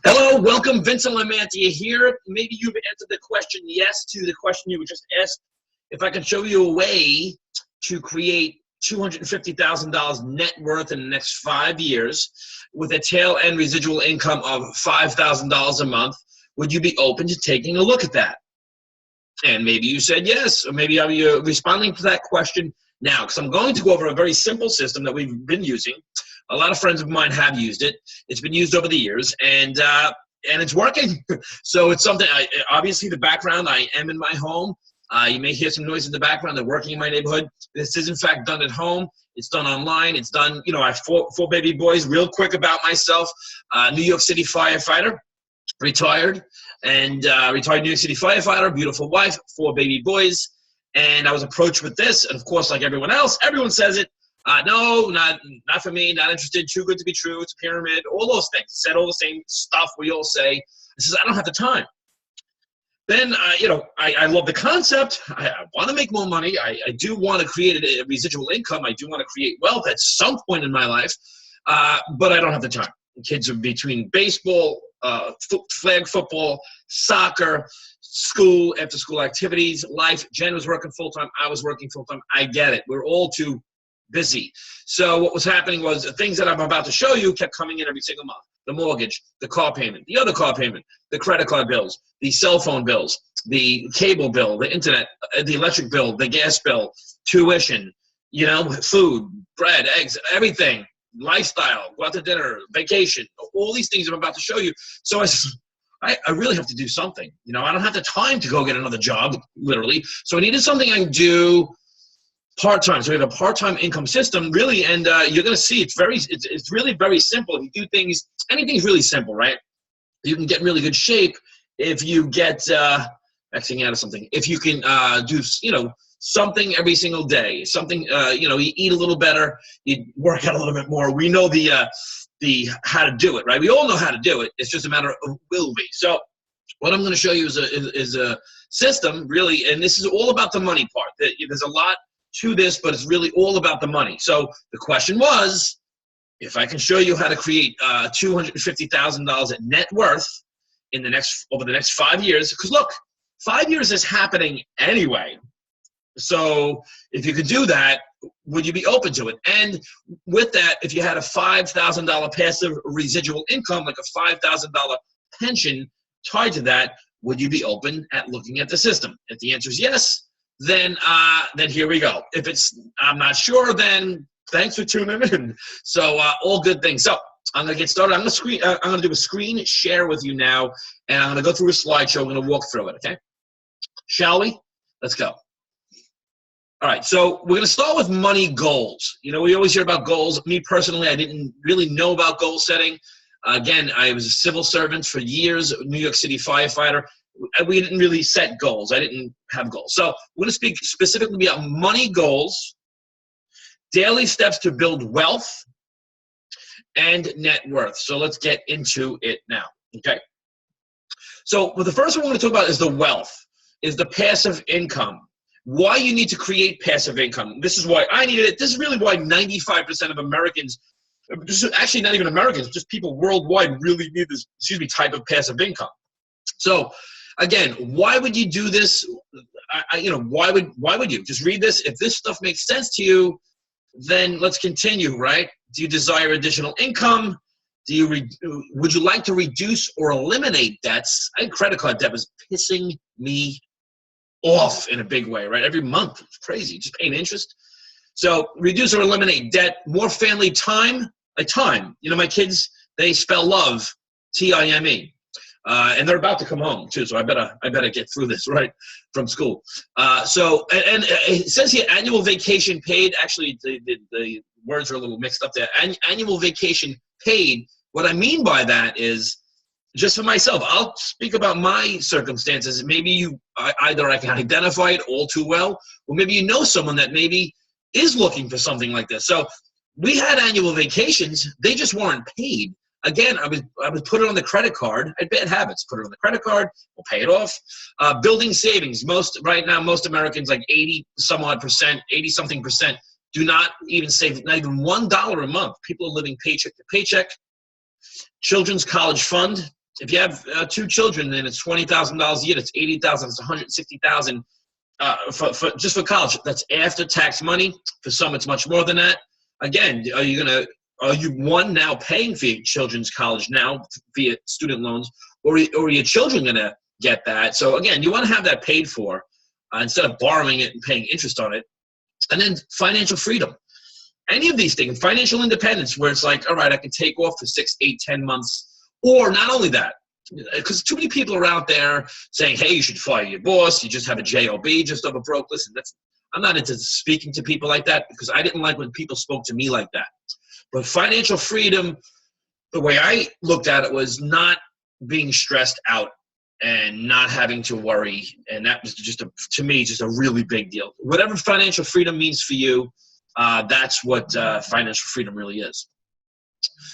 Hello, welcome. Vincent Lamantia here. Maybe you've answered the question yes to the question you were just asked. If I can show you a way to create $250,000 net worth in the next 5 years with a tail end residual income of $5,000 a month, would you be open to taking a look at that? And maybe you said yes, or maybe you're responding to that question now, because I'm going to go over a very simple system that we've been using. A lot of friends of mine have used it. It's been used over the years, and it's working. So it's something. Obviously, the background. I am in my home. You may hear some noise in the background. They're working in my neighborhood. This is in fact done at home. It's done online. It's done. You know, I have four baby boys. Real quick about myself. New York City firefighter, retired, and retired New York City firefighter. Beautiful wife, 4 baby boys, and I was approached with this. And of course, like everyone else, everyone says it. No, not for me, not interested, too good to be true, it's a pyramid, all those things. Said all the same stuff we all say. It says, I don't have the time. Then, I love the concept. I want to make more money. I do want to create a residual income. I do want to create wealth at some point in my life, but I don't have the time. Kids are between baseball, flag football, soccer, school, after-school activities, life. Jen was working full-time. I was working full-time. I get it. We're all too busy. So what was happening was the things that I'm about to show you kept coming in every single month. The mortgage, the car payment, the other car payment, the credit card bills, the cell phone bills, the cable bill, the internet, the electric bill, the gas bill, tuition, food, bread, eggs, everything, lifestyle, go out to dinner, vacation, all these things I'm about to show you. So I really have to do something. I don't have the time to go get another job, literally. So I needed something I can do part-time. So we have a part-time income system, really, and you're going to see it's really very simple. If you do things, anything's really simple, right? You can get in really good shape if you get Xing out of something. If you can do, something every sinling day, something, you eat a little better, you work out a little bit more. We know the how to do it, right? We all know how to do it. It's just a matter of will we. So what I'm going to show you is a system, really, and this is all about the money part. There's a lot to this, but it's really all about the money. So the question was, if I can show you how to create $250,000 at net worth over the next 5 years, because look, 5 years is happening anyway. So if you could do that, would you be open to it? And with that, if you had a $5,000 passive residual income, like a $5,000 pension tied to that, would you be open at looking at the system? If the answer is yes, then here we go. If I'm not sure, then thanks for tuning in. So all good things. So I'm gonna get started. I'm gonna do a screen share with you now, and I'm gonna go through a slideshow. I'm gonna walk through it. Okay? Shall we? Let's go. All right. So we're gonna start with money goals. We always hear about goals. Me personally, I didn't really know about goal setting. Again, I was a civil servant for years, New York City firefighter. We didn't really set goals. I didn't have goals. So we're going to speak specifically about money goals, daily steps to build wealth, and net worth. So let's get into it now. Okay. So the first one we're going to talk about is the wealth, is the passive income. Why you need to create passive income. This is why I needed it. This is really why 95% of Americans, actually not even Americans, just people worldwide really need this, type of passive income. So again, why would you do this? Why would you? Just read this. If this stuff makes sense to you, then let's continue, right? Do you desire additional income? Would you like to reduce or eliminate debts? Credit card debt was pissing me off in a big way, right? Every month, it's crazy, just paying interest. So reduce or eliminate debt, more family time, my kids, they spell love, T-I-M-E. And they're about to come home too, so I better get through this right from school. So it says here annual vacation paid. Actually, the words are a little mixed up there. Annual vacation paid. What I mean by that is, just for myself, I'll speak about my circumstances. Maybe either I can identify it all too well, or maybe you know someone that maybe is looking for something like this. So we had annual vacations; they just weren't paid. Again, I would put it on the credit card. I had bad habits. Put it on the credit card. We'll pay it off. Building savings. Right now, most Americans, like 80-something percent, do not even save, not even $1 a month. People are living paycheck to paycheck. Children's college fund. if you have 2 children, then it's $20,000 a year. That's $80,000. That's $160,000 for just for college. That's after tax money. For some, it's much more than that. Again, are you now paying for your children's college now via student loans, or are your children going to get that? So again, you want to have that paid for instead of borrowing it and paying interest on it. And then financial freedom. Any of these things, financial independence, where it's like, all right, I can take off for 6, 8, 10 months. Or not only that, because too many people are out there saying, hey, you should fire your boss. You just have a job just over broke. Listen, I'm not into speaking to people like that, because I didn't like when people spoke to me like that. But financial freedom, the way I looked at it, was not being stressed out and not having to worry. And that was to me, just a really big deal. Whatever financial freedom means for you, that's what financial freedom really is.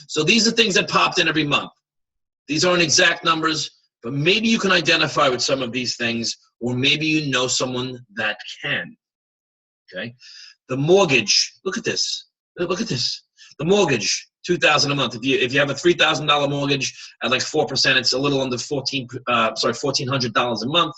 So these are things that popped in every month. These aren't exact numbers, but maybe you can identify with some of these things, or maybe you know someone that can. Okay? The mortgage, look at this. Look at this. The mortgage, $2,000 a month. If you have a $3,000 mortgage at like 4%, it's a little under $1,400 a month.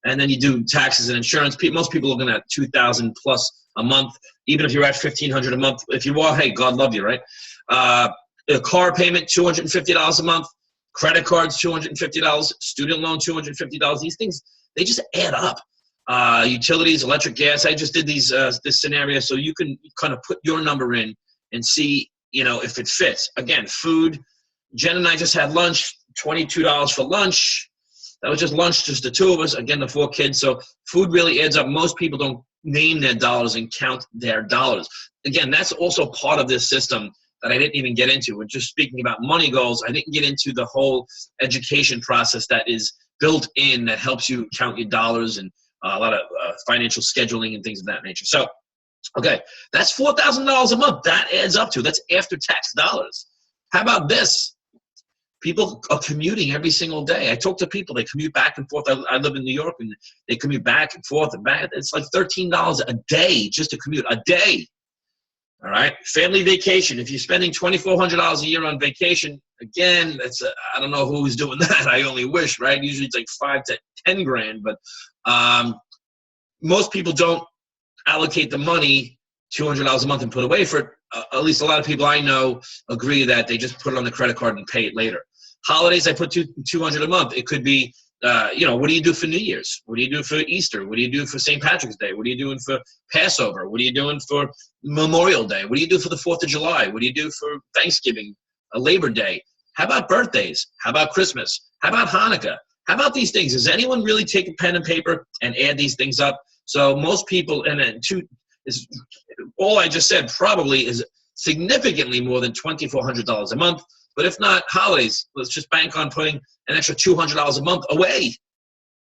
And then you do taxes and insurance. Most people are looking at $2,000 plus a month, even if you're at $1,500 a month. If you are, hey, God love you, right? A car payment, $250 a month. Credit cards, $250. Student loan, $250. These things, they just add up. Utilities, electric, gas. I just did this scenario so you can kind of put your number in and see, if it fits. Again, food. Jen and I just had lunch, $22 for lunch. That was just lunch, just the 2 of us. Again, the 4 kids. So food really adds up. Most people don't name their dollars and count their dollars. Again, that's also part of this system that I didn't even get into. And just speaking about money goals, I didn't get into the whole education process that is built in that helps you count your dollars and a lot of financial scheduling and things of that nature. So, okay, that's $4,000 a month. That adds up to, that's after tax dollars. How about this? People are commuting every single day. I talk to people, they commute back and forth. I live in New York, and they commute back and forth and back. It's like $13 a day just to commute, a day. All right, family vacation. If you're spending $2,400 a year on vacation, again, I don't know who's doing that. I only wish, right? Usually it's like 5 to 10 grand, but most people don't allocate the money, $200 a month, and put away for it. At least a lot of people I know agree that they just put it on the credit card and pay it later. Holidays, I put $200 a month. It could be, what do you do for New Year's? What do you do for Easter? What do you do for St. Patrick's Day? What are you doing for Passover? What are you doing for Memorial Day? What do you do for the 4th of July? What do you do for Thanksgiving, Labor Day? How about birthdays? How about Christmas? How about Hanukkah? How about these things? Does anyone really take a pen and paper and add these things up? So most people, and then all I just said probably is significantly more than $2,400 a month. But if not, holidays, let's just bank on putting an extra $200 a month away.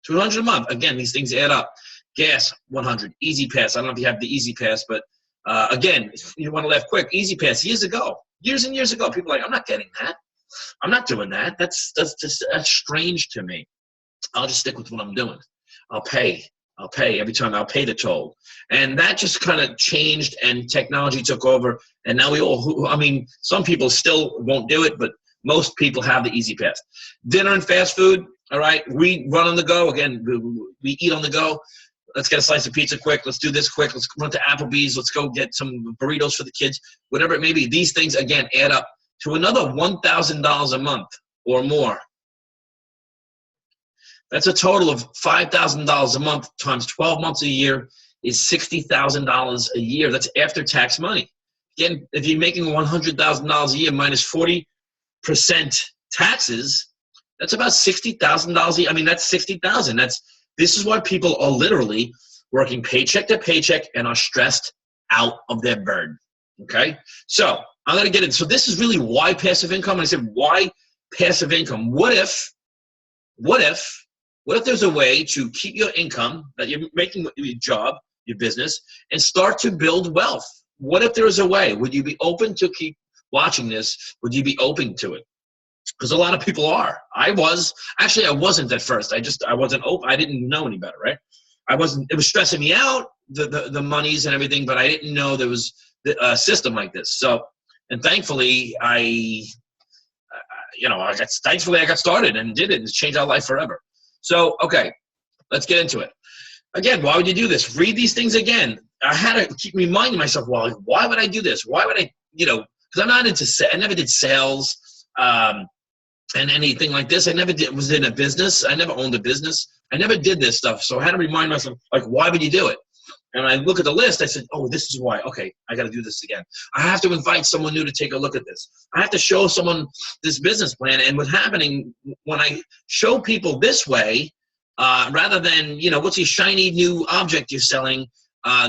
$200 a month. Again, these things add up. Gas, $100. Easy Pass. I don't know if you have the Easy Pass, but again, if you want to laugh quick, Easy Pass, years and years ago, people are like, I'm not getting that. I'm not doing that. That's strange to me. I'll just stick with what I'm doing. I'll pay every time. I'll pay the toll. And that just kind of changed, and technology took over. And now some people still won't do it, but most people have the Easy Pass. Dinner and fast food, all right? We run on the go. Again, we eat on the go. Let's get a slice of pizza quick. Let's do this quick. Let's run to Applebee's. Let's go get some burritos for the kids. Whatever it may be. These things, again, add up to another $1,000 a month or more. That's a total of $5,000 a month times 12 months a year is $60,000 a year. That's after tax money. Again, if you're making $100,000 a year minus 40% taxes, that's about $60,000 a year. I mean, that's $60,000. This is why people are literally working paycheck to paycheck and are stressed out of their burden. Okay? So I'm going to get it. So this is really why passive income. And I said, why passive income? What if there's a way to keep your income that you're making with your job, your business, and start to build wealth? What if there is a way? Would you be open to keep watching this? Would you be open to it? Because a lot of people are. I wasn't at first. I wasn't open. I didn't know any better, right? It was stressing me out, the monies and everything, but I didn't know there was a system like this. So, and thankfully, thankfully I got started and did it, and it's changed our life forever. So, okay, let's get into it. Again, why would you do this? Read these things again. I had to keep reminding myself, well, like, why would I do this? Why would I, because I'm not I never did sales and anything like this. I never was in a business. I never owned a business. I never did this stuff. So I had to remind myself, like, why would you do it? And I look at the list, I said, oh, this is why. Okay, I got to do this again. I have to invite someone new to take a look at this. I have to show someone this business plan. And what's happening when I show people this way, rather than, what's the shiny new object you're selling,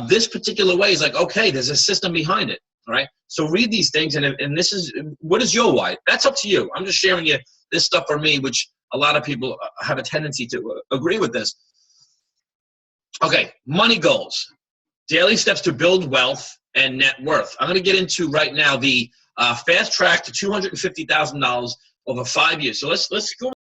this particular way is like, okay, there's a system behind it, all right? So read these things, and this is, what is your why? That's up to you. I'm just sharing you this stuff for me, which a lot of people have a tendency to agree with this. Okay, money goals, daily steps to build wealth and net worth. I'm going to get into right now the fast track to $250,000 over 5 years. So let's go